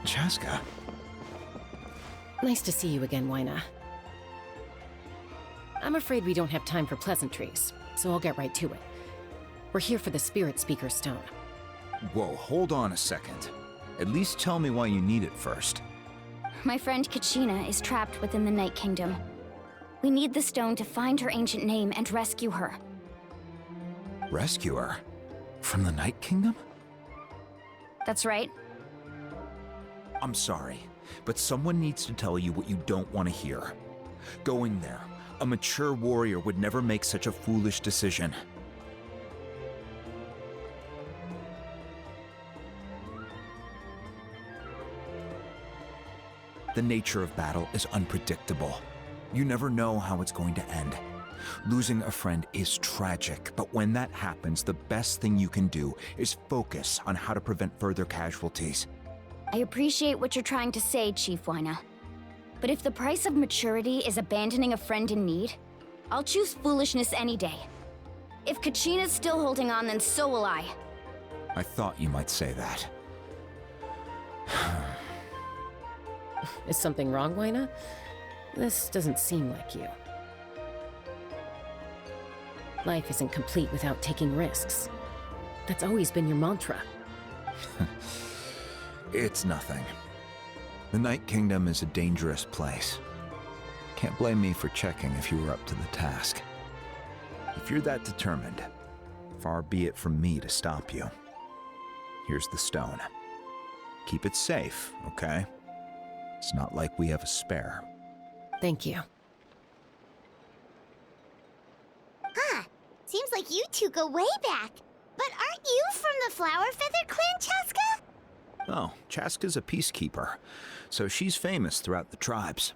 Chaska. Nice to see you again, Wyna. I'm afraid we don't have time for pleasantries, so I'll get right to it. We're here for the Spirit Speaker Stone. Whoa, hold on a second. At least tell me why you need it first. My friend Kachina is trapped within the Night Kingdom. We need the stone to find her ancient name and rescue her. Rescue her? From the Night Kingdom? That's right. I'm sorry, but someone needs to tell you what you don't want to hear. Going there, a mature warrior would never make such a foolish decision. The nature of battle is unpredictable. You never know how it's going to end. Losing a friend is tragic, but when that happens, the best thing you can do is focus on how to prevent further casualties. I appreciate what you're trying to say, Chief Wyna. But if the price of maturity is abandoning a friend in need, I'll choose foolishness any day. If Kachina's still holding on, then so will I. I thought you might say that. Is something wrong, Wyna? This doesn't seem like you. Life isn't complete without taking risks. That's always been your mantra. It's nothing. The Night Kingdom is a dangerous place. Can't blame me for checking if you were up to the task. If you're that determined, far be it from me to stop you. Here's the stone. Keep it safe, okay? It's not like we have a spare. Thank you. Huh. Seems like you two go way back. But aren't you from the Flower Feather Clan, Chaska? Oh, Chaska's a peacekeeper, so she's famous throughout the tribes.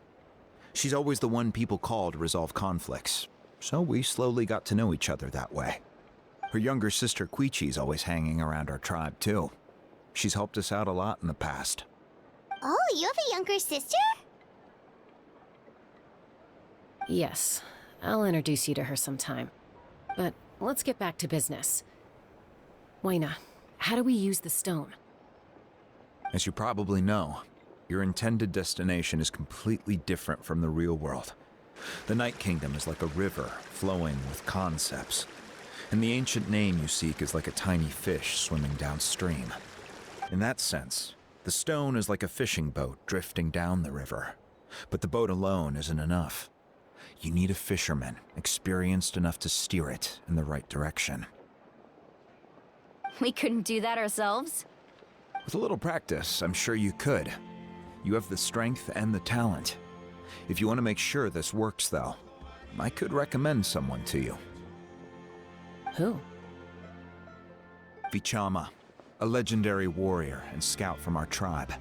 She's always the one people call to resolve conflicts, so we slowly got to know each other that way. Her younger sister Quichi's always hanging around our tribe, too. She's helped us out a lot in the past. Oh, you have a younger sister? Yes, I'll introduce you to her sometime. But let's get back to business. Wyna, how do we use the stone? As you probably know, your intended destination is completely different from the real world. The Night Kingdom is like a river flowing with concepts, and the ancient name you seek is like a tiny fish swimming downstream. In that sense, the stone is like a fishing boat drifting down the river, but the boat alone isn't enough. You need a fisherman experienced enough to steer it in the right direction. We couldn't do that ourselves? With a little practice, I'm sure you could. You have the strength and the talent. If you want to make sure this works, though, I could recommend someone to you. Who? Vichama, a legendary warrior and scout from our tribe.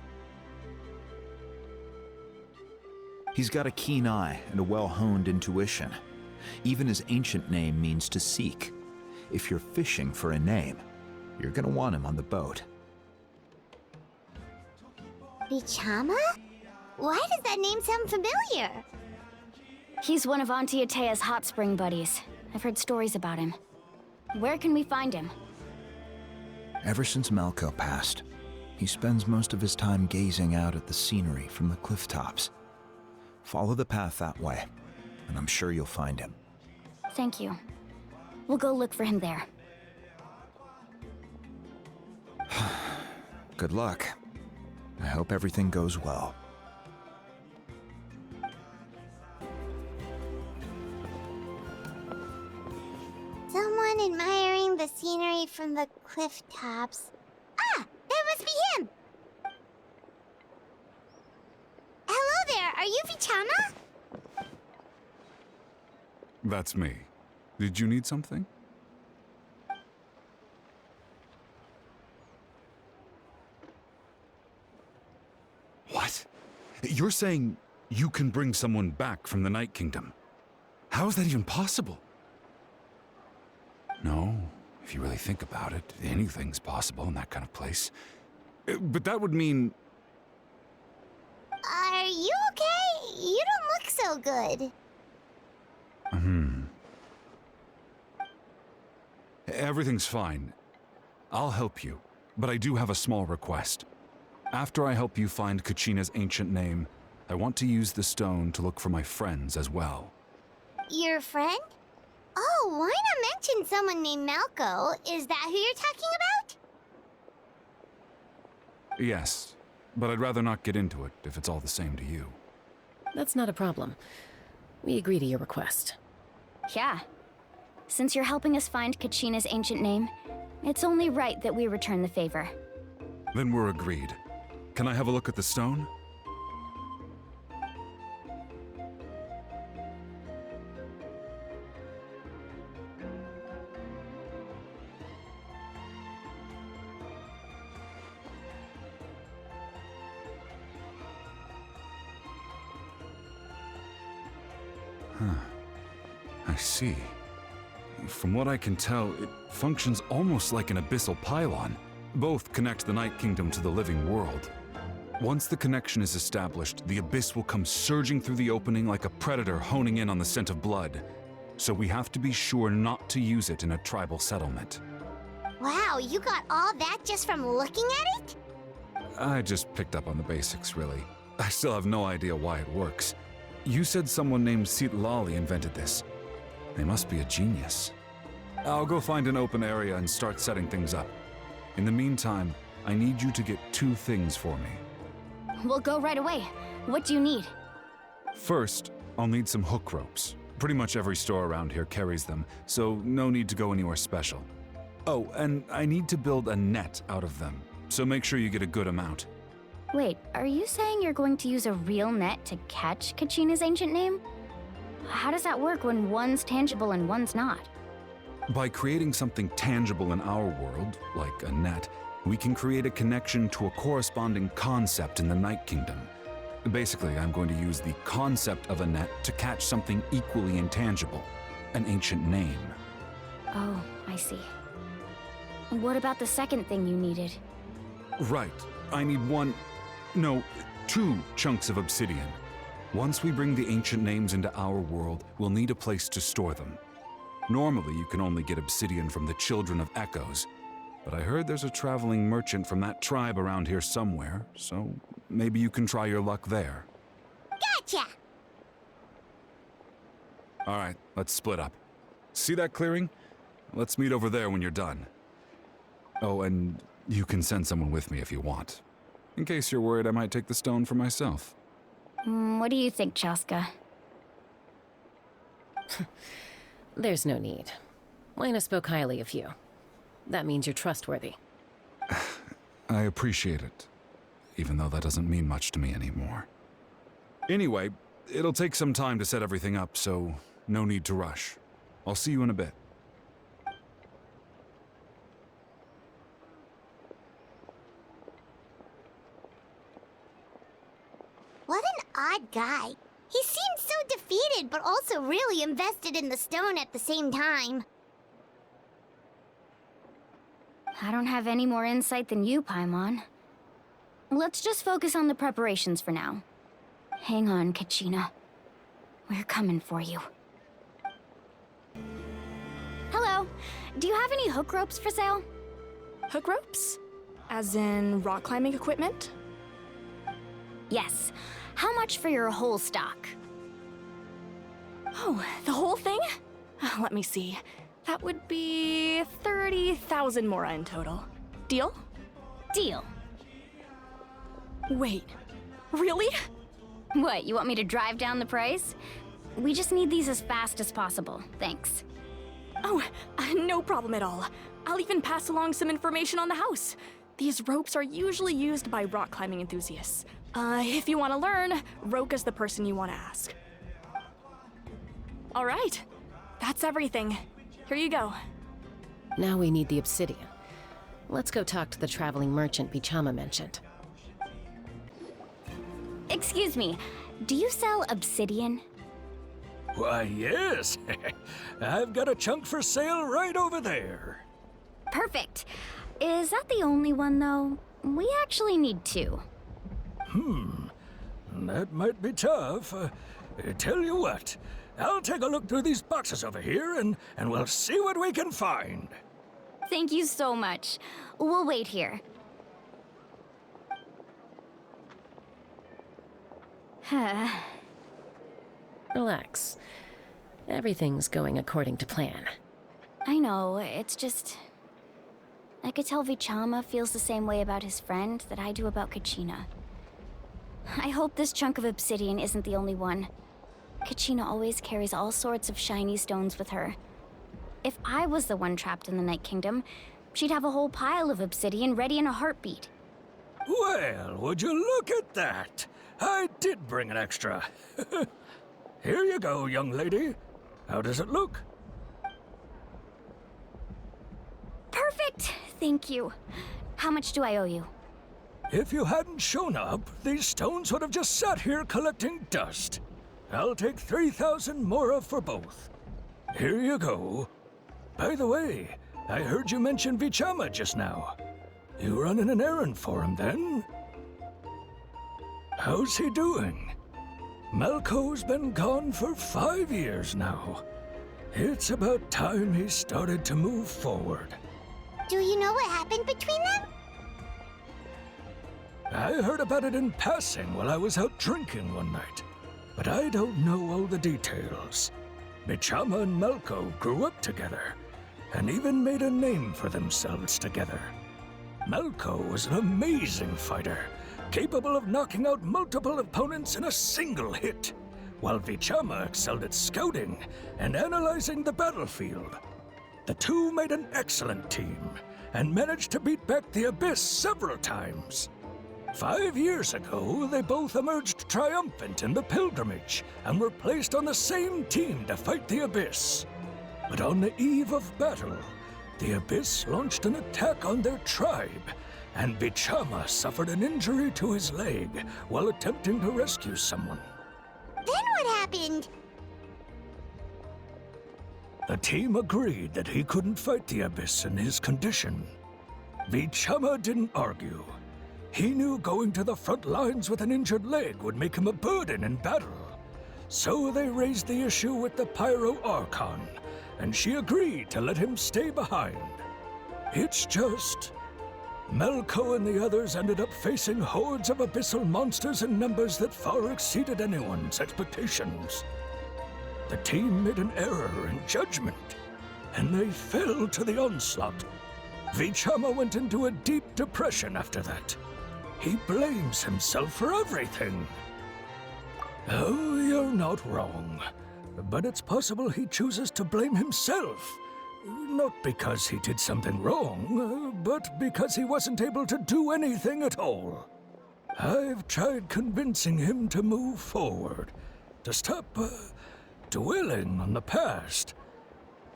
He's got a keen eye and a well-honed intuition. Even his ancient name means to seek. If you're fishing for a name, you're gonna want him on the boat. Vichama? Why does that name sound familiar? He's one of Auntie Atea's hot spring buddies. I've heard stories about him. Where can we find him? Ever since Malco passed, he spends most of his time gazing out at the scenery from the cliff tops. Follow the path that way, and I'm sure you'll find him. Thank you. We'll go look for him there. Good luck. I hope everything goes well. Someone admiring the scenery from the cliff tops. Ah! That must be him! Hello there, are you Vichama? That's me. Did you need something? What? You're saying you can bring someone back from the Night Kingdom? How is that even possible? No, if you really think about it, anything's possible in that kind of place. But that would mean... Are you okay? You don't look so good. Everything's fine. I'll help you, but I do have a small request. After I help you find Kachina's ancient name, I want to use the stone to look for my friends as well. Your friend? Oh, Wina mentioned someone named Malco. Is that who you're talking about? Yes, but I'd rather not get into it if it's all the same to you. That's not a problem. We agree to your request. Yeah. Since you're helping us find Kachina's ancient name, it's only right that we return the favor. Then we're agreed. Can I have a look at the stone? I see. From what I can tell, it functions almost like an abyssal pylon. Both connect the Night Kingdom to the living world. Once the connection is established, the abyss will come surging through the opening like a predator honing in on the scent of blood. So we have to be sure not to use it in a tribal settlement. Wow, you got all that just from looking at it? I just picked up on the basics, really. I still have no idea why it works. You said someone named Lali invented this. They must be a genius. I'll go find an open area and start setting things up. In the meantime, I need you to get 2 things for me. We'll go right away. What do you need? First, I'll need some hook ropes. Pretty much every store around here carries them, so no need to go anywhere special. Oh, and I need to build a net out of them, so make sure you get a good amount. Wait, are you saying you're going to use a real net to catch Kachina's ancient name? How does that work when one's tangible and one's not? By creating something tangible in our world, like a net, we can create a connection to a corresponding concept in the Night Kingdom. Basically, I'm going to use the concept of a net to catch something equally intangible, an ancient name. Oh, I see. What about the second thing you needed? Right. I need 2 chunks of obsidian. Once we bring the ancient names into our world, we'll need a place to store them. Normally, you can only get obsidian from the Children of Echoes, but I heard there's a traveling merchant from that tribe around here somewhere, so maybe you can try your luck there. Gotcha! All right, let's split up. See that clearing? Let's meet over there when you're done. Oh, and you can send someone with me if you want. In case you're worried I might take the stone for myself. What do you think, Chaska? There's no need. Wina spoke highly of you. That means you're trustworthy. I appreciate it, even though that doesn't mean much to me anymore. Anyway, it'll take some time to set everything up, so no need to rush. I'll see you in a bit. What an odd guy. He seemed so defeated, but also really invested in the stone at the same time. I don't have any more insight than you, Paimon. Let's just focus on the preparations for now. Hang on, Kachina. We're coming for you. Hello. Do you have any hook ropes for sale? Hook ropes? As in rock climbing equipment? Yes. How much for your whole stock? Oh, the whole thing? Let me see. That would be 30,000 mora in total. Deal? Deal. Wait, really? What, you want me to drive down the price? We just need these as fast as possible. Thanks. Oh, no problem at all. I'll even pass along some information on the house. These ropes are usually used by rock climbing enthusiasts. If you want to learn, Roka's the person you want to ask. All right, that's everything. Here you go. Now we need the obsidian. Let's go talk to the traveling merchant Bichama mentioned. Excuse me, do you sell obsidian? Why, yes. I've got a chunk for sale right over there. Perfect. Is that the only one, though? We actually need 2. That might be tough. Tell you what, I'll take a look through these boxes over here and we'll see what we can find. Thank you so much. We'll wait here. Relax. Everything's going according to plan. I know, it's just... I could tell Vichama feels the same way about his friend that I do about Kachina. I hope this chunk of obsidian isn't the only one. Kachina always carries all sorts of shiny stones with her. If I was the one trapped in the Night Kingdom, she'd have a whole pile of obsidian ready in a heartbeat. Well, would you look at that? I did bring an extra. Here you go, young lady. How does it look? Perfect! Thank you. How much do I owe you? If you hadn't shown up, these stones would have just sat here collecting dust. I'll take 3,000 mora for both. Here you go. By the way, I heard you mention Vichama just now. You running an errand for him, then? How's he doing? Malco's been gone for 5 years now. It's about time he started to move forward. Do you know what happened between them? I heard about it in passing while I was out drinking one night, but I don't know all the details. Vichama and Malco grew up together, and even made a name for themselves together. Malco was an amazing fighter, capable of knocking out multiple opponents in a single hit, while Vichama excelled at scouting and analyzing the battlefield. The two made an excellent team, and managed to beat back the Abyss several times. 5 years ago, they both emerged triumphant in the pilgrimage, and were placed on the same team to fight the Abyss. But on the eve of battle, the Abyss launched an attack on their tribe, and Vichama suffered an injury to his leg while attempting to rescue someone. Then what happened? The team agreed that he couldn't fight the Abyss in his condition. Vichama didn't argue. He knew going to the front lines with an injured leg would make him a burden in battle. So they raised the issue with the Pyro Archon, and she agreed to let him stay behind. It's just... Malco and the others ended up facing hordes of abyssal monsters in numbers that far exceeded anyone's expectations. The team made an error in judgment, and they fell to the onslaught. Vichama went into a deep depression after that. He blames himself for everything. Oh, you're not wrong. But it's possible he chooses to blame himself. Not because he did something wrong, but because he wasn't able to do anything at all. I've tried convincing him to move forward, to stop dwelling on the past.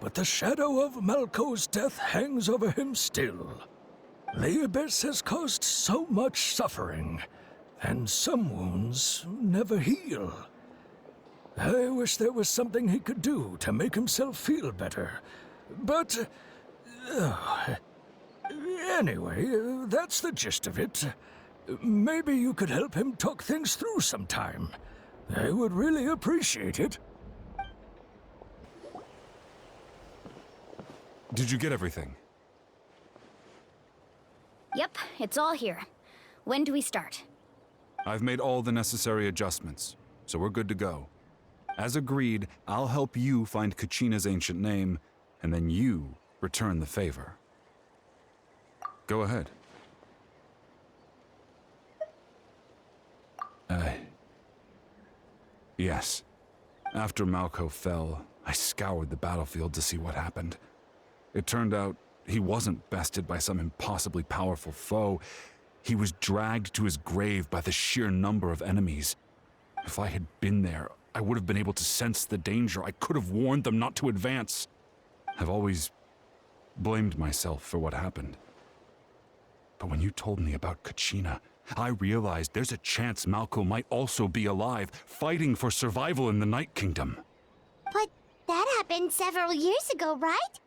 But the shadow of Malco's death hangs over him still. The Abyss has caused so much suffering, and some wounds never heal. I wish there was something he could do to make himself feel better, but... anyway, that's the gist of it. Maybe you could help him talk things through sometime. I would really appreciate it. Did you get everything? Yep, it's all here. When do we start? I've made all the necessary adjustments, so we're good to go. As agreed, I'll help you find Kachina's ancient name, and then you return the favor. Go ahead. Yes. After Malco fell, I scoured the battlefield to see what happened. It turned out he wasn't bested by some impossibly powerful foe. He was dragged to his grave by the sheer number of enemies. If I had been there, I would have been able to sense the danger. I could have warned them not to advance. I've always blamed myself for what happened. But when you told me about Kachina, I realized there's a chance Malco might also be alive, fighting for survival in the Night Kingdom. But that happened several years ago, right?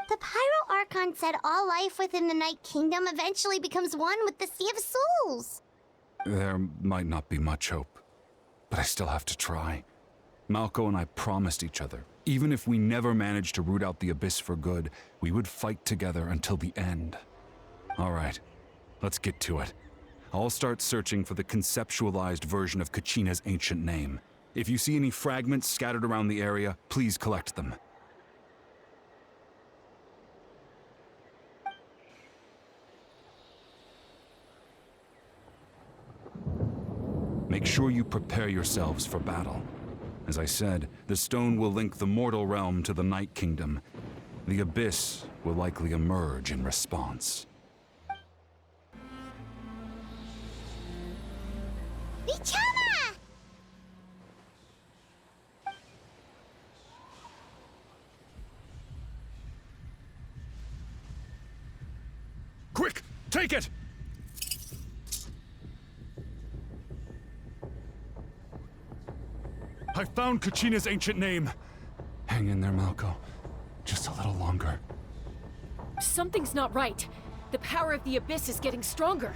The Pyro Archon said all life within the Night Kingdom eventually becomes one with the Sea of Souls. There might not be much hope, but I still have to try. Malco and I promised each other, even if we never managed to root out the Abyss for good, we would fight together until the end. All right, let's get to it. I'll start searching for the conceptualized version of Kachina's ancient name. If you see any fragments scattered around the area, please collect them. Make sure you prepare yourselves for battle. As I said, the stone will link the mortal realm to the Night Kingdom. The Abyss will likely emerge in response. Vichama! Quick! Take it! I found Kachina's ancient name. Hang in there, Malko. Just a little longer. Something's not right. The power of the Abyss is getting stronger.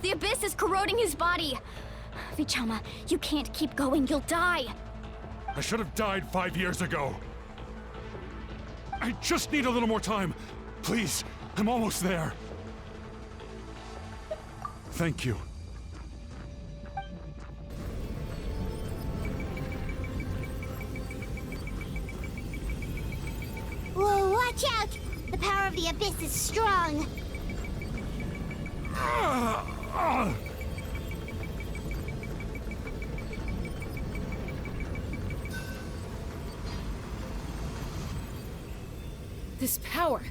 The Abyss is corroding his body. Vichama, you can't keep going. You'll die. I should have died 5 years ago. I just need a little more time. Please, I'm almost there. Thank you. Whoa, watch out! The power of the Abyss is strong. This power.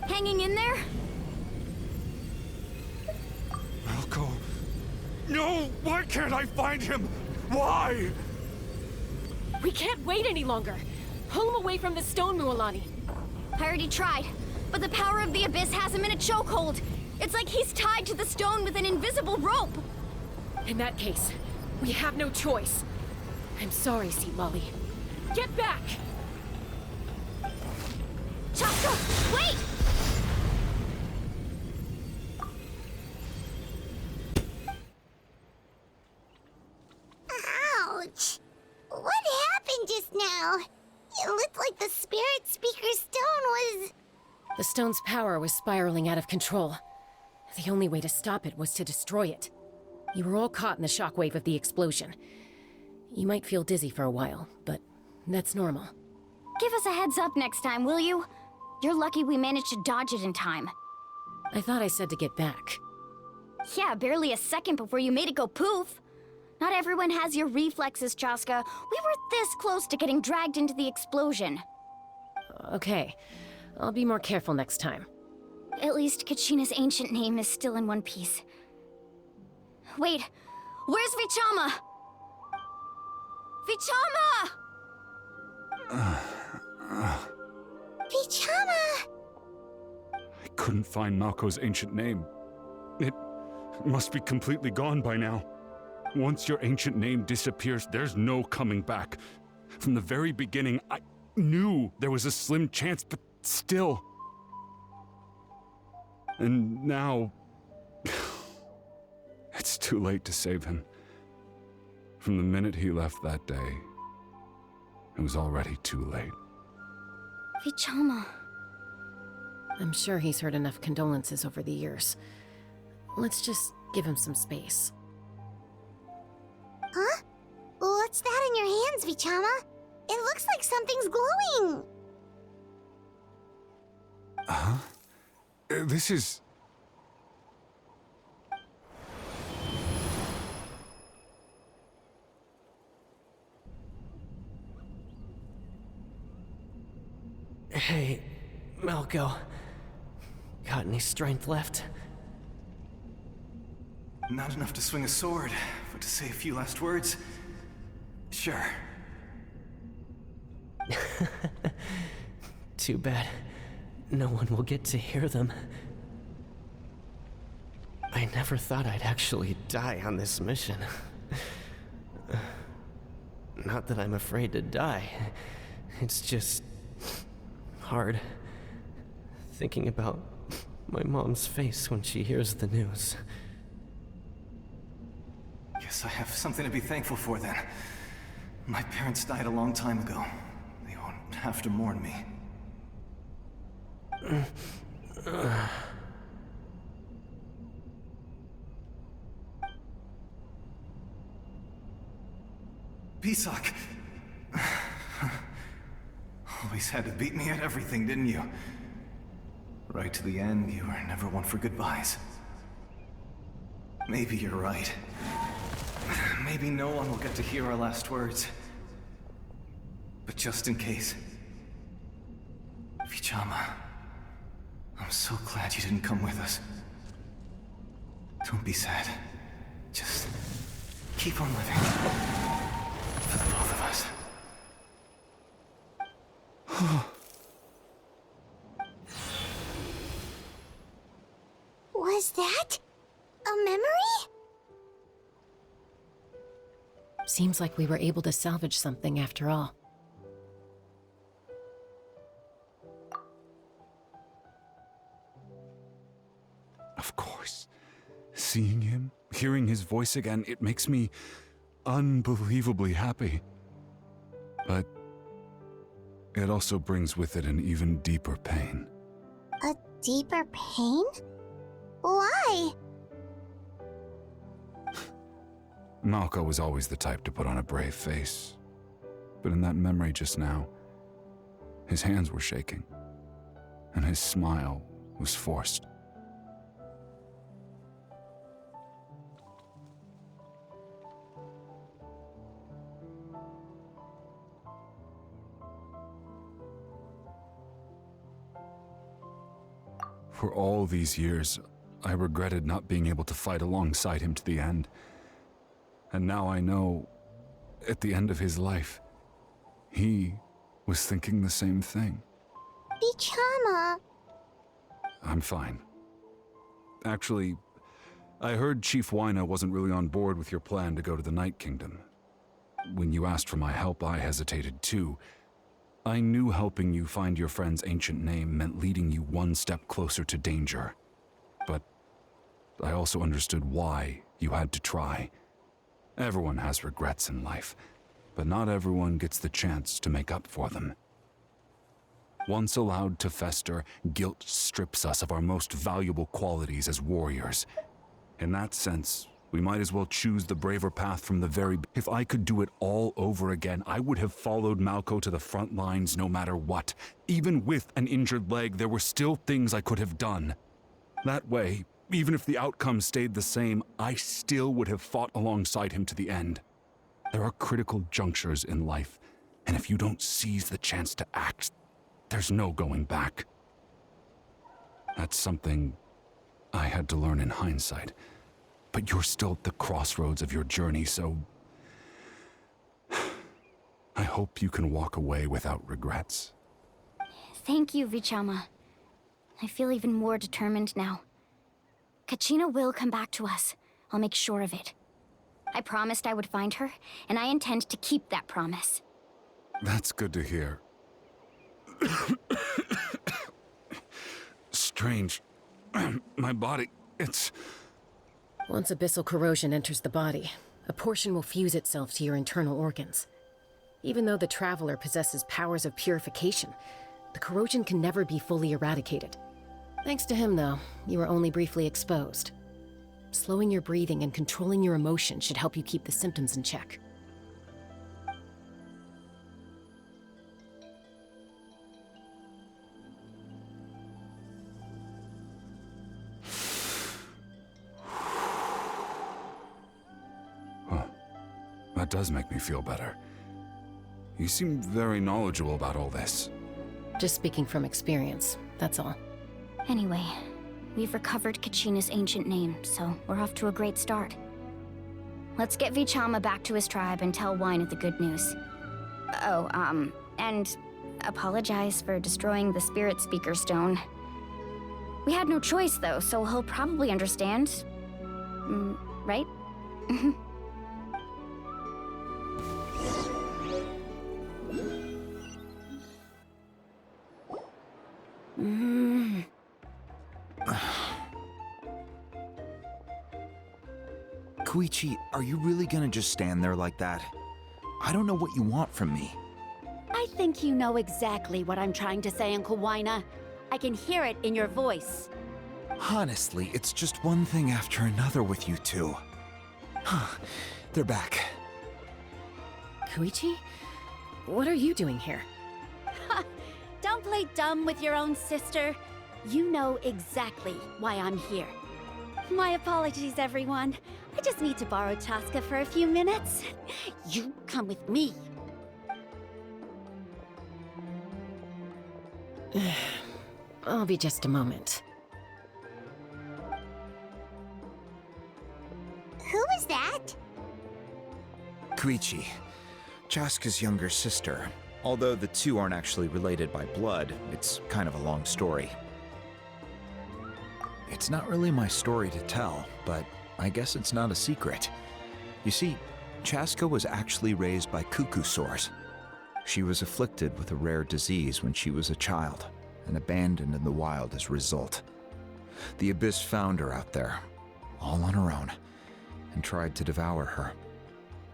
Hanging in there? Malko. No! Why can't I find him? Why? We can't wait any longer. Pull him away from the stone, Mualani. I already tried, but the power of the Abyss has him in a chokehold. It's like he's tied to the stone with an invisible rope. In that case, we have no choice. I'm sorry, Sea Molly. Get back! Chaska, wait! Ouch! What happened just now? It looked like the Spirit Speaker's stone was... The stone's power was spiraling out of control. The only way to stop it was to destroy it. You were all caught in the shockwave of the explosion. You might feel dizzy for a while, but that's normal. Give us a heads up next time, will you? You're lucky we managed to dodge it in time. I thought I said to get back. Yeah, barely a second before you made it go poof. Not everyone has your reflexes, Chaska. We were this close to getting dragged into the explosion. Okay, I'll be more careful next time. At least Kachina's ancient name is still in one piece. Wait, where's Vichama? Vichama! Vichama! I couldn't find Malko's ancient name. It must be completely gone by now. Once your ancient name disappears, there's no coming back. From the very beginning, I knew there was a slim chance, but still. And now... it's too late to save him. From the minute he left that day, it was already too late. Vichama. I'm sure he's heard enough condolences over the years. Let's just give him some space. Huh? What's that in your hands, Vichama? It looks like something's glowing. Huh? This is... Hey, Malko. Got any strength left? Not enough to swing a sword, but to say a few last words? Sure. Too bad. No one will get to hear them. I never thought I'd actually die on this mission. Not that I'm afraid to die. It's just... hard. Thinking about my mom's face when she hears the news. Guess I have something to be thankful for then. My parents died a long time ago. They won't have to mourn me. Pisak! Always had to beat me at everything, didn't you? Right to the end, you were never one for goodbyes. Maybe you're right. Maybe no one will get to hear our last words. But just in case... Vichama, I'm so glad you didn't come with us. Don't be sad. Just keep on living. For the both of us. Was that a memory? Seems like we were able to salvage something after all. Of course. Seeing him, hearing his voice again, it makes me unbelievably happy. But it also brings with it an even deeper pain. A deeper pain? Why? Malko was always the type to put on a brave face. But in that memory just now, his hands were shaking, and his smile was forced. For all these years, I regretted not being able to fight alongside him to the end. And now I know, at the end of his life, he was thinking the same thing. Vichama. I'm fine. Actually, I heard Chief Wyna wasn't really on board with your plan to go to the Night Kingdom. When you asked for my help, I hesitated too. I knew helping you find your friend's ancient name meant leading you one step closer to danger. But I also understood why you had to try. Everyone has regrets in life, but not everyone gets the chance to make up for them. Once allowed to fester, guilt strips us of our most valuable qualities as warriors. In that sense, we might as well choose the braver path from the very... If I could do it all over again, I would have followed Malko to the front lines no matter what. Even with an injured leg, there were still things I could have done. That way, even if the outcome stayed the same, I still would have fought alongside him to the end. There are critical junctures in life, and if you don't seize the chance to act, there's no going back. That's something I had to learn in hindsight. But you're still at the crossroads of your journey, so... I hope you can walk away without regrets. Thank you, Vichama. I feel even more determined now. Kachina will come back to us. I'll make sure of it. I promised I would find her, and I intend to keep that promise. That's good to hear. Strange. My body, it's... Once abyssal corrosion enters the body, a portion will fuse itself to your internal organs. Even though the Traveler possesses powers of purification, the corrosion can never be fully eradicated. Thanks to him, though, you were only briefly exposed. Slowing your breathing and controlling your emotions should help you keep the symptoms in check. That does make me feel better. You seem very knowledgeable about all this. Just speaking from experience, that's all. Anyway, we've recovered Kachina's ancient name, so we're off to a great start. Let's get Vichama back to his tribe and tell Wyna the good news. Oh, and apologize for destroying the Spirit Speaker Stone. We had no choice, though, so he'll probably understand. Right? Koichi, are you really gonna just stand there like that? I don't know what you want from me. I think you know exactly what I'm trying to say, Uncle Wyna. I can hear it in your voice. Honestly, it's just one thing after another with you two. They're back. Koichi? What are you doing here? Don't play dumb with your own sister. You know exactly why I'm here. My apologies, everyone. I just need to borrow Chaska for a few minutes. You come with me. I'll be just a moment. Who was that? Koichi, Chaska's younger sister. Although the two aren't actually related by blood, it's kind of a long story. It's not really my story to tell, but I guess it's not a secret. You see, Chaska was actually raised by cuckoo sores. She was afflicted with a rare disease when she was a child, and abandoned in the wild as a result. The Abyss found her out there, all on her own, and tried to devour her.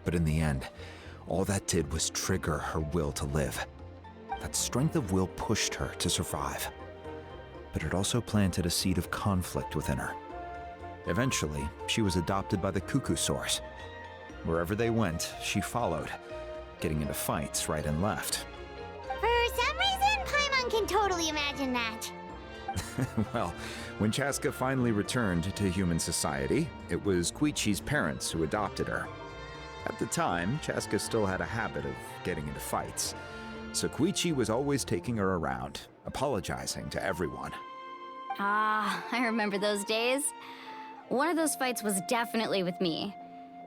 But in the end, all that did was trigger her will to live. That strength of will pushed her to survive. But it also planted a seed of conflict within her. Eventually, she was adopted by the cuckoo sores. Wherever they went, she followed, getting into fights right and left. For some reason, Paimon can totally imagine that. Well, when Chaska finally returned to human society, it was Koichi's parents who adopted her. At the time, Chaska still had a habit of getting into fights, so Koichi was always taking her around, apologizing to everyone. Ah, I remember those days. One of those fights was definitely with me.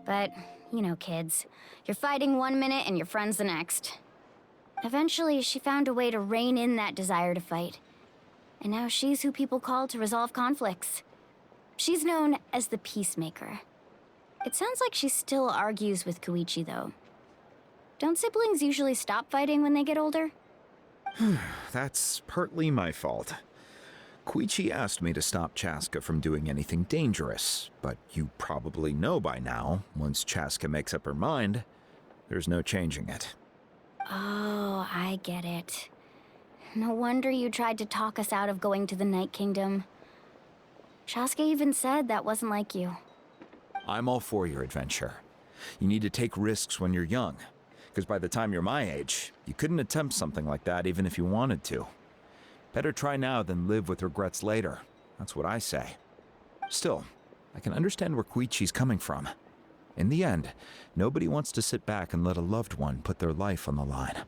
But, you know, kids. You're fighting one minute and your friend's the next. Eventually, she found a way to rein in that desire to fight. And now she's who people call to resolve conflicts. She's known as the Peacemaker. It sounds like she still argues with Koichi, though. Don't siblings usually stop fighting when they get older? That's partly my fault. Koichi asked me to stop Chaska from doing anything dangerous, but you probably know by now, once Chaska makes up her mind, there's no changing it. Oh, I get it. No wonder you tried to talk us out of going to the Night Kingdom. Chaska even said that wasn't like you. I'm all for your adventure. You need to take risks when you're young, because by the time you're my age, you couldn't attempt something like that even if you wanted to. Better try now than live with regrets later. That's what I say. Still, I can understand where Koichi's coming from. In the end, nobody wants to sit back and let a loved one put their life on the line.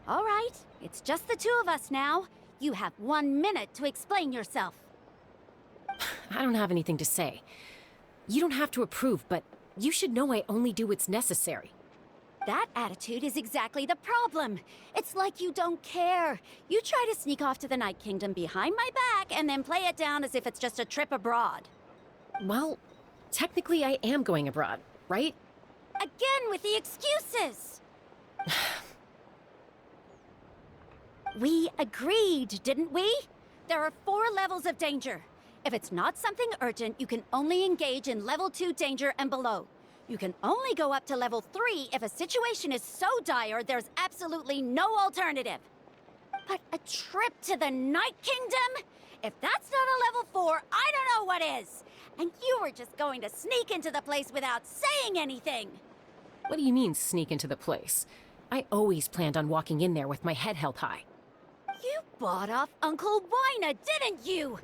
All right, it's just the two of us now. You have 1 minute to explain yourself. I don't have anything to say. You don't have to approve, but you should know I only do what's necessary. That attitude is exactly the problem. It's like you don't care. You try to sneak off to the Night Kingdom behind my back and then play it down as if it's just a trip abroad. Well, technically I am going abroad, right? Again with the excuses! We agreed, didn't we? There are 4 levels of danger. If it's not something urgent, you can only engage in level 2 danger and below. You can only go up to level 3 if a situation is so dire there's absolutely no alternative. But a trip to the Night Kingdom? If that's not a level 4, I don't know what is. And you were just going to sneak into the place without saying anything. What do you mean, sneak into the place? I always planned on walking in there with my head held high. You bought off Uncle Wina, didn't you?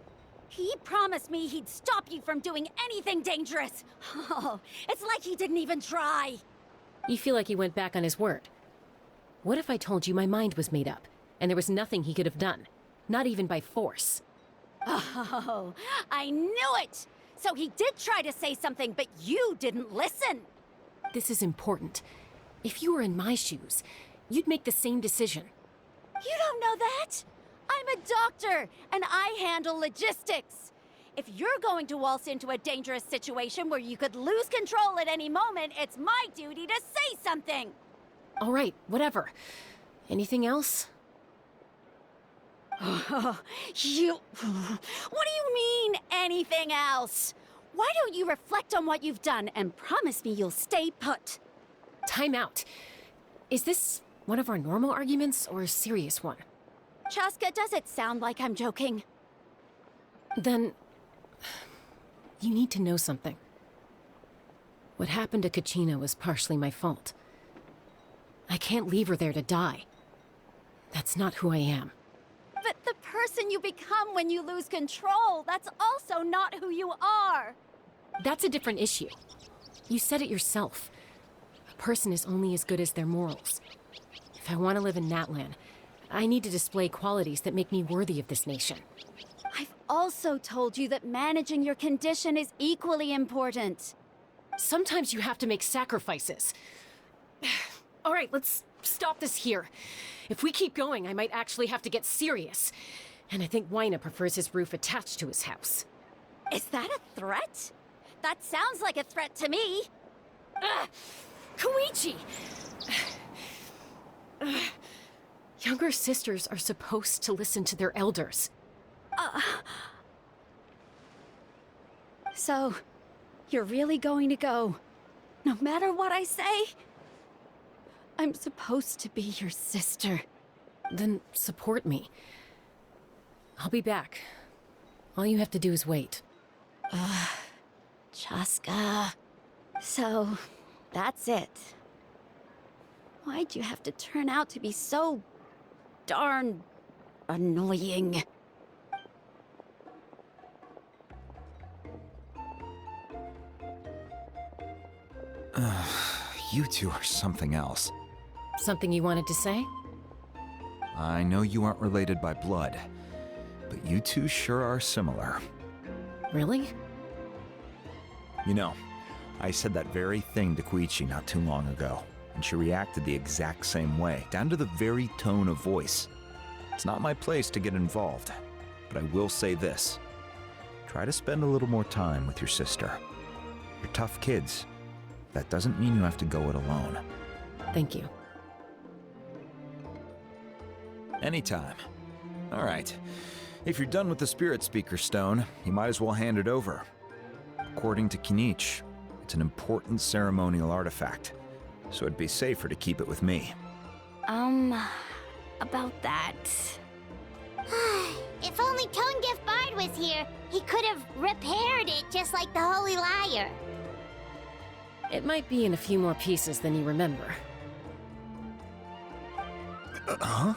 He promised me he'd stop you from doing anything dangerous. Oh, it's like he didn't even try. You feel like he went back on his word. What if I told you my mind was made up, and there was nothing he could have done? Not even by force. Oh, I knew it! So he did try to say something, but you didn't listen. This is important. If you were in my shoes, you'd make the same decision. You don't know that? I'm a doctor, and I handle logistics. If you're going to waltz into a dangerous situation where you could lose control at any moment, it's my duty to say something. All right, whatever. Anything else? What do you mean, anything else? Why don't you reflect on what you've done and promise me you'll stay put? Time out. Is this one of our normal arguments or a serious one? Chaska, does it sound like I'm joking? Then... you need to know something. What happened to Kachina was partially my fault. I can't leave her there to die. That's not who I am. But the person you become when you lose control, that's also not who you are! That's a different issue. You said it yourself. A person is only as good as their morals. If I want to live in Natlan, I need to display qualities that make me worthy of this nation. I've also told you that managing your condition is equally important. Sometimes you have to make sacrifices. All right, let's stop this here. If we keep going, I might actually have to get serious. And I think Wyna prefers his roof attached to his house. Is that a threat? That sounds like a threat to me. Koichi! Younger sisters are supposed to listen to their elders. So, you're really going to go, no matter what I say? I'm supposed to be your sister. Then support me. I'll be back. All you have to do is wait. Chaska. So, that's it. Why'd you have to turn out to be so darn annoying? You two are something else. Something you wanted to say? I know you aren't related by blood, but you two sure are similar. Really? You know, I said that very thing to Koichi not too long ago, and she reacted the exact same way, down to the very tone of voice. It's not my place to get involved, but I will say this. Try to spend a little more time with your sister. You're tough kids. That doesn't mean you have to go it alone. Thank you. Anytime. All right. If you're done with the Spirit Speaker Stone, you might as well hand it over. According to Kinich, it's an important ceremonial artifact, so it'd be safer to keep it with me. About that. If only Tonegif Bard was here, he could have repaired it just like the Holy Liar. It might be in a few more pieces than you remember. Huh?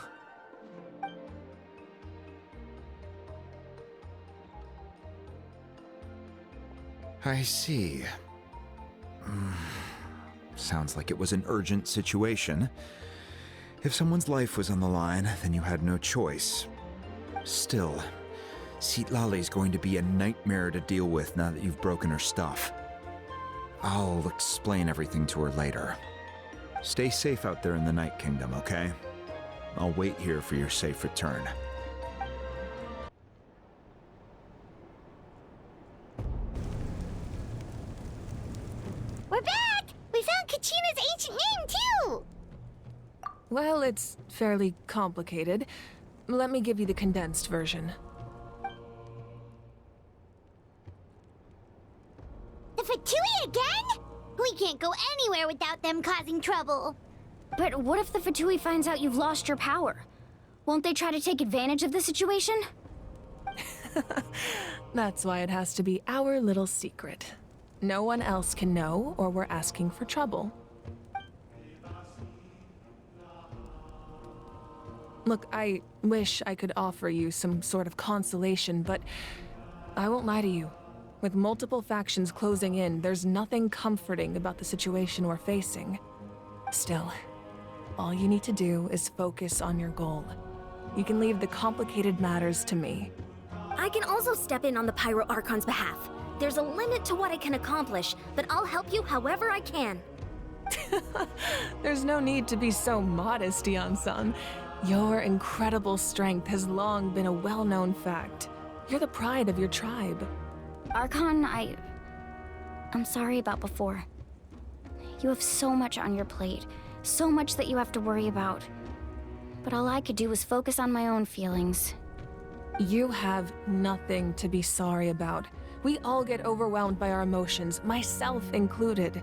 I see. Sounds like it was an urgent situation. If someone's life was on the line, then you had no choice. Still, Citlali's going to be a nightmare to deal with now that you've broken her stuff. I'll explain everything to her later. Stay safe out there in the Night Kingdom, okay? I'll wait here for your safe return. We're back! We found Kachina's ancient name, too! Well, it's fairly complicated. Let me give you the condensed version. The Fatui again? We can't go anywhere without them causing trouble. But what if the Fatui finds out you've lost your power? Won't they try to take advantage of the situation? That's why it has to be our little secret. No one else can know, or we're asking for trouble. Look, I wish I could offer you some sort of consolation, but I won't lie to you. With multiple factions closing in, there's nothing comforting about the situation we're facing. Still, all you need to do is focus on your goal. You can leave the complicated matters to me. I can also step in on the Pyro Archon's behalf. There's a limit to what I can accomplish, but I'll help you however I can. There's no need to be so modest, Yan-san. Your incredible strength has long been a well-known fact. You're the pride of your tribe. Archon, I'm sorry about before. You have so much on your plate, so much that you have to worry about. But all I could do was focus on my own feelings. You have nothing to be sorry about. We all get overwhelmed by our emotions, myself included.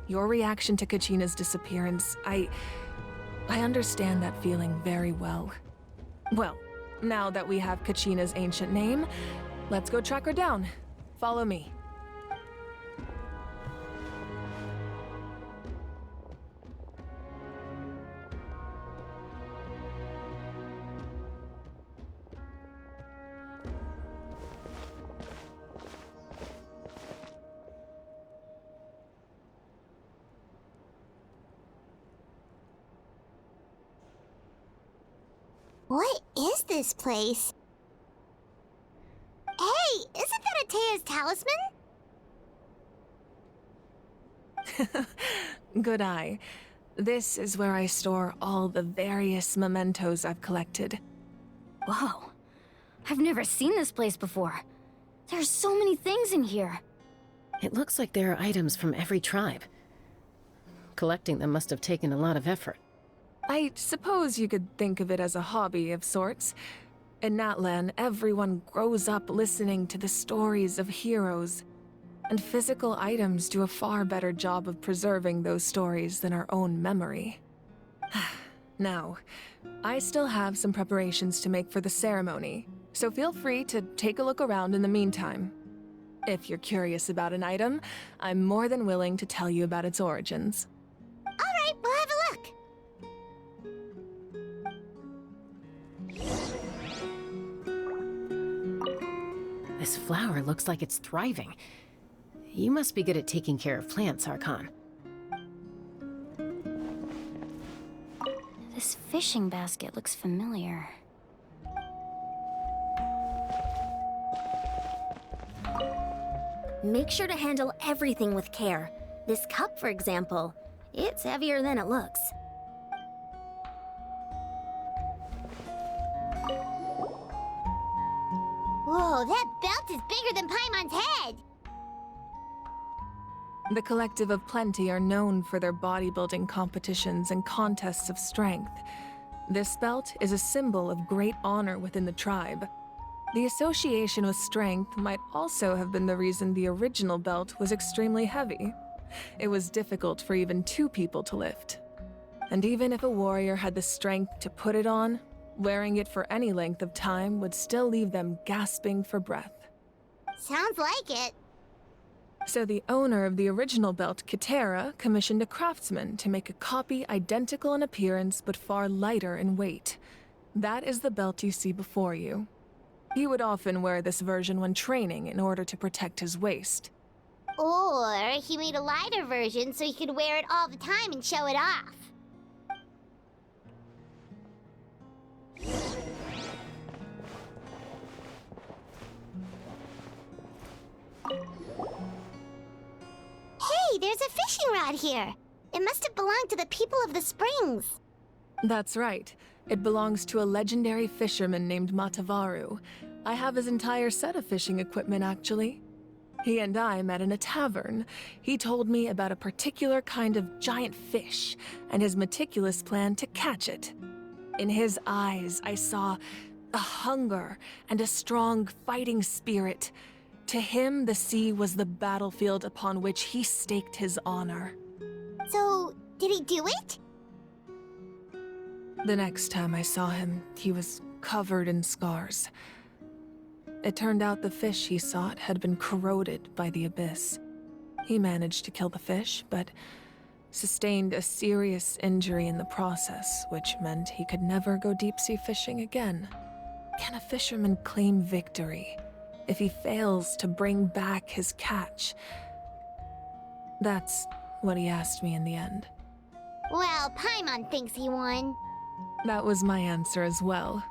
Your reaction to Kachina's disappearance, I understand that feeling very well. Well, now that we have Kachina's ancient name, let's go track her down. Follow me. What is this place? Hey, isn't that Atea's talisman? Good eye. This is where I store all the various mementos I've collected. Whoa. I've never seen this place before. There's so many things in here. It looks like there are items from every tribe. Collecting them must have taken a lot of effort. I suppose you could think of it as a hobby of sorts. In Natlan, everyone grows up listening to the stories of heroes, and physical items do a far better job of preserving those stories than our own memory. Now, I still have some preparations to make for the ceremony, so feel free to take a look around in the meantime. If you're curious about an item, I'm more than willing to tell you about its origins. Alright, we'll have a look. This flower looks like it's thriving. You must be good at taking care of plants, Archon. This fishing basket looks familiar. Make sure to handle everything with care. This cup, for example, it's heavier than it looks. Whoa, that belt is bigger than Paimon's head! The Collective of Plenty are known for their bodybuilding competitions and contests of strength. This belt is a symbol of great honor within the tribe. The association with strength might also have been the reason the original belt was extremely heavy. It was difficult for even 2 people to lift. And even if a warrior had the strength to put it on, wearing it for any length of time would still leave them gasping for breath. Sounds like it. So the owner of the original belt, Kitera, commissioned a craftsman to make a copy identical in appearance but far lighter in weight. That is the belt you see before you. He would often wear this version when training in order to protect his waist. Or he made a lighter version so he could wear it all the time and show it off. Hey, there's a fishing rod here. It must have belonged to the people of the springs. That's right. It belongs to a legendary fisherman named Matavaru. I have his entire set of fishing equipment, actually. He and I met in a tavern. He told me about a particular kind of giant fish and his meticulous plan to catch it. In his eyes, I saw a hunger and a strong fighting spirit. To him, the sea was the battlefield upon which he staked his honor. So, did he do it? The next time I saw him, he was covered in scars. It turned out the fish he sought had been corroded by the abyss. He managed to kill the fish, but sustained a serious injury in the process, which meant he could never go deep-sea fishing again. Can a fisherman claim victory if he fails to bring back his catch? That's what he asked me in the end. Well, Paimon thinks he won. That was my answer as well.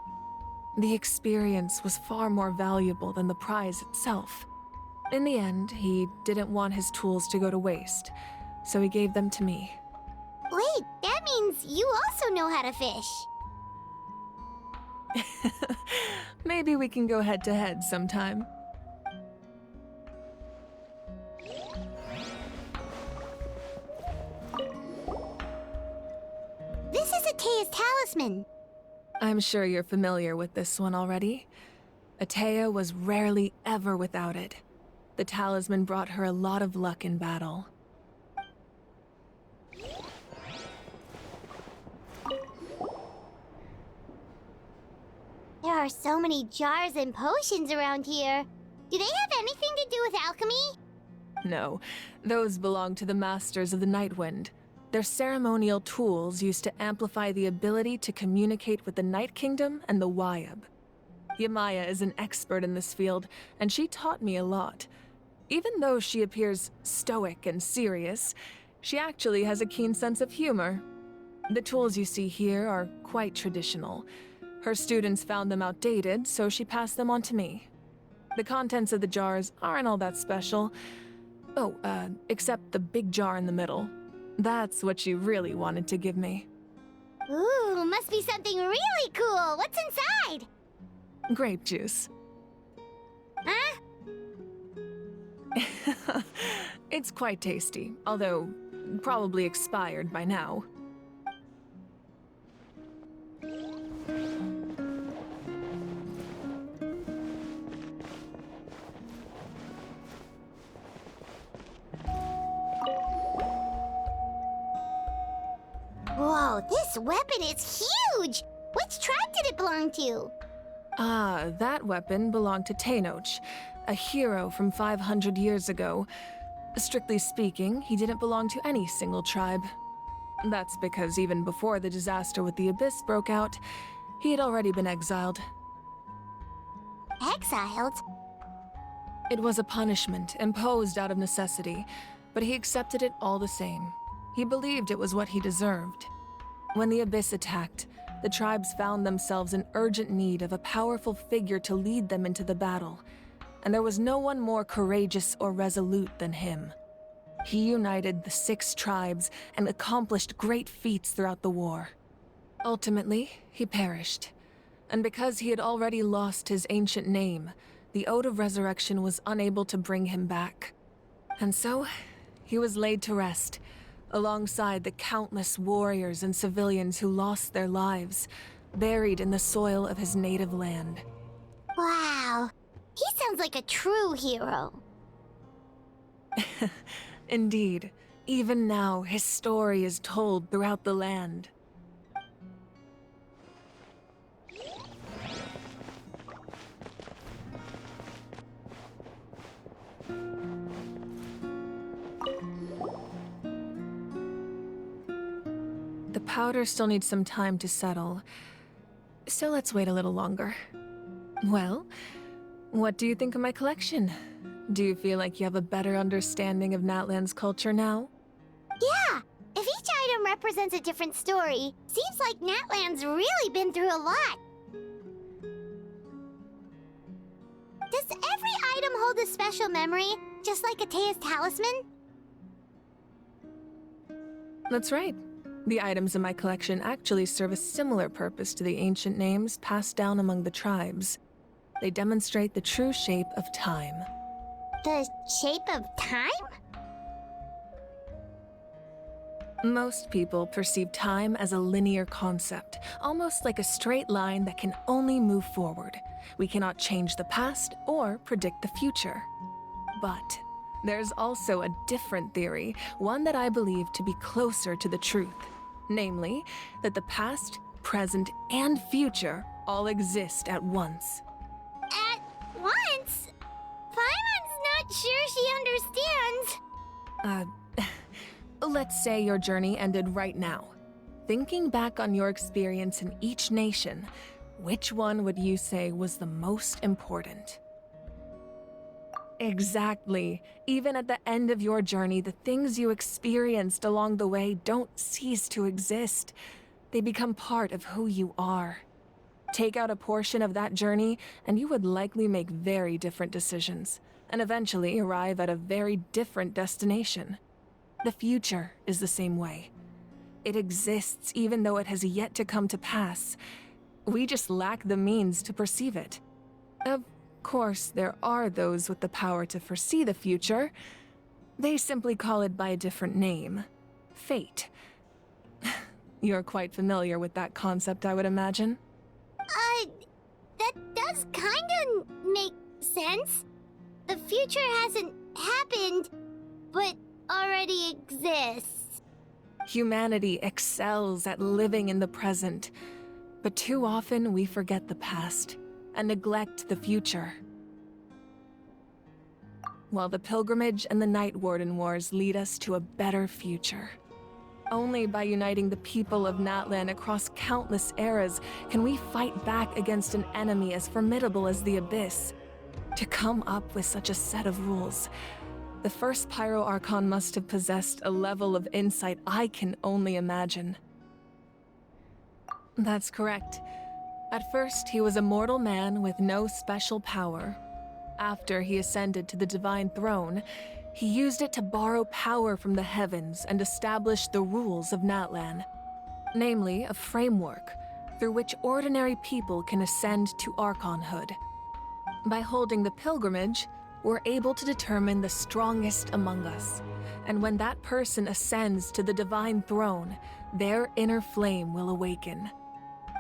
The experience was far more valuable than the prize itself. In the end, he didn't want his tools to go to waste, so he gave them to me. Wait, that means you also know how to fish. Maybe we can go head-to-head sometime. This is Atea's talisman. I'm sure you're familiar with this one already. Atea was rarely ever without it. The talisman brought her a lot of luck in battle. are so many jars and potions around here. Do they have anything to do with alchemy? No, those belong to the Masters of the Nightwind. They're ceremonial tools used to amplify the ability to communicate with the Night Kingdom and the Wyab. Yamaya is an expert in this field, and she taught me a lot. Even though she appears stoic and serious, she actually has a keen sense of humor. The tools you see here are quite traditional. Her students found them outdated, so she passed them on to me. The contents of the jars aren't all that special. Oh, except the big jar in the middle. That's what she really wanted to give me. Ooh, must be something really cool. What's inside? Grape juice. Huh? It's quite tasty, although probably expired by now. Whoa, this weapon is huge! Which tribe did it belong to? Ah, that weapon belonged to Tenoch, a hero from 500 years ago. Strictly speaking, he didn't belong to any single tribe. That's because even before the disaster with the Abyss broke out, he had already been exiled. Exiled? It was a punishment imposed out of necessity, but he accepted it all the same. He believed it was what he deserved. When the Abyss attacked, the tribes found themselves in urgent need of a powerful figure to lead them into the battle, and there was no one more courageous or resolute than him. He united the 6 tribes and accomplished great feats throughout the war. Ultimately, he perished, and because he had already lost his ancient name, the Ode of Resurrection was unable to bring him back. And so, he was laid to rest, alongside the countless warriors and civilians who lost their lives, buried in the soil of his native land. Wow, he sounds like a true hero. Indeed, even now his story is told throughout the land. The powder still needs some time to settle, so let's wait a little longer. Well, what do you think of my collection? Do you feel like you have a better understanding of Natlan's culture now? Yeah, if each item represents a different story, seems like Natlan's really been through a lot. Does every item hold a special memory, just like Atea's talisman? That's right. The items in my collection actually serve a similar purpose to the ancient names passed down among the tribes. They demonstrate the true shape of time. The shape of time? Most people perceive time as a linear concept, almost like a straight line that can only move forward. We cannot change the past or predict the future. But there's also a different theory, one that I believe to be closer to the truth. Namely, that the past, present, and future all exist at once. At once? Paimon's not sure she understands. Let's say your journey ended right now. Thinking back on your experience in each nation, which one would you say was the most important? Exactly. Even at the end of your journey, the things you experienced along the way don't cease to exist. They become part of who you are. Take out a portion of that journey, and you would likely make very different decisions, and eventually arrive at a very different destination. The future is the same way. It exists even though it has yet to come to pass. We just lack the means to perceive it. Of course, there are those with the power to foresee the future. They simply call it by a different name. Fate. You're quite familiar with that concept, I would imagine. That does kinda make sense. The future hasn't happened, but already exists. Humanity excels at living in the present, but too often we forget the past. and neglect the future. While the Pilgrimage and the Night Warden Wars lead us to a better future. Only by uniting the people of Natlan across countless eras can we fight back against an enemy as formidable as the Abyss. To come up with such a set of rules, the first Pyro Archon must have possessed a level of insight I can only imagine. That's correct. At first, he was a mortal man with no special power. After he ascended to the Divine Throne, he used it to borrow power from the heavens and establish the rules of Natlan. Namely, a framework through which ordinary people can ascend to Archonhood. By holding the pilgrimage, we're able to determine the strongest among us. And when that person ascends to the Divine Throne, their inner flame will awaken.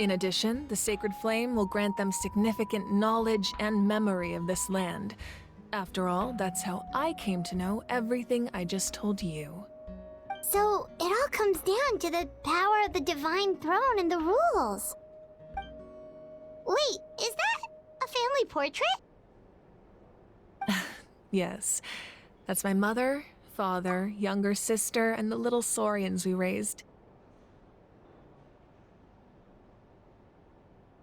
In addition, the Sacred Flame will grant them significant knowledge and memory of this land. After all, that's how I came to know everything I just told you. So, it all comes down to the power of the Divine Throne and the rules. Wait, is that a family portrait? Yes. That's my mother, father, younger sister, and the little saurians we raised.